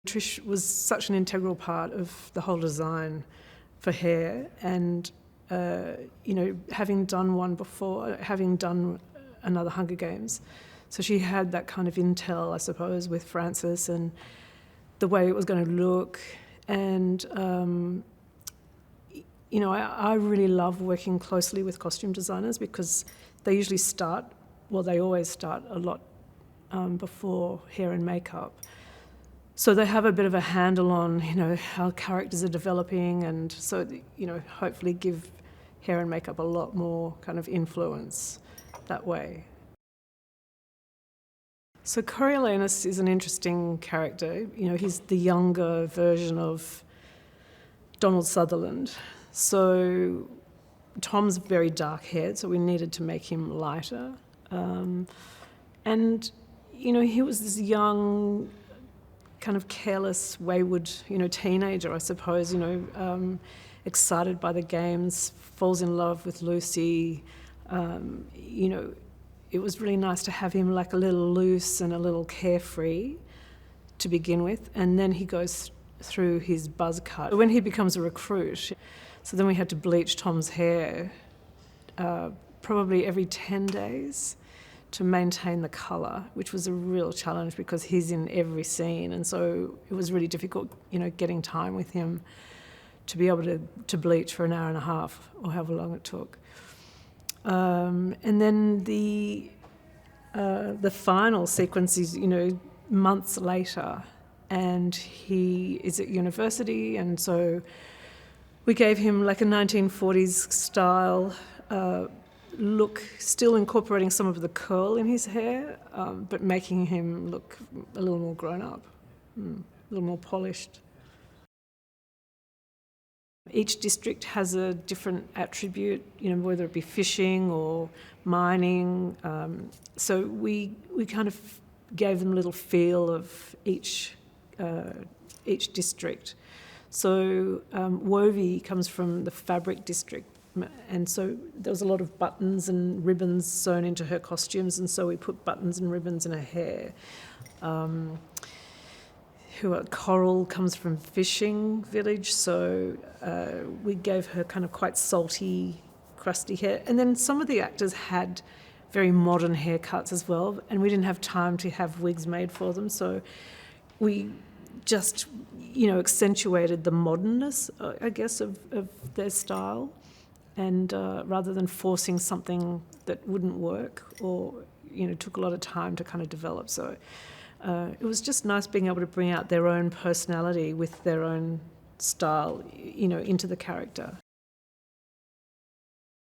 Trish was such an integral part of the whole design for hair, and having done one before, having done another Hunger Games, so she had that kind of intel, I suppose, with Frances and the way it was going to look. And I really love working closely with costume designers because they usually they always start a lot before hair and makeup. So they have a bit of a handle on, how characters are developing, and so, hopefully give hair and makeup a lot more kind of influence that way. So Coriolanus is an interesting character. He's the younger version of Donald Sutherland. So Tom's very dark-haired, so we needed to make him lighter. He was this young, kind of careless, wayward, teenager, I suppose, excited by the games, falls in love with Lucy. It was really nice to have him like a little loose and a little carefree to begin with, and then he goes through his buzz cut. When he becomes a recruit, so then we had to bleach Tom's hair probably every 10 days to maintain the colour, which was a real challenge because he's in every scene, and so it was really difficult, getting time with him to be able to bleach for an hour and a half or however long it took. And then the final sequence is, months later, and he is at university, and so we gave him like a 1940s style look, still incorporating some of the curl in his hair, but making him look a little more grown up, a little more polished. Each district has a different attribute, whether it be fishing or mining. So we kind of gave them a little feel of each district. So Wovey comes from the fabric district, and so there was a lot of buttons and ribbons sewn into her costumes, and so we put buttons and ribbons in her hair. Coral comes from fishing village, so we gave her kind of quite salty, crusty hair. And then some of the actors had very modern haircuts as well, and we didn't have time to have wigs made for them, so we just, accentuated the modernness, I guess, of their style, and rather than forcing something that wouldn't work or, took a lot of time to kind of develop. So it was just nice being able to bring out their own personality with their own style, into the character.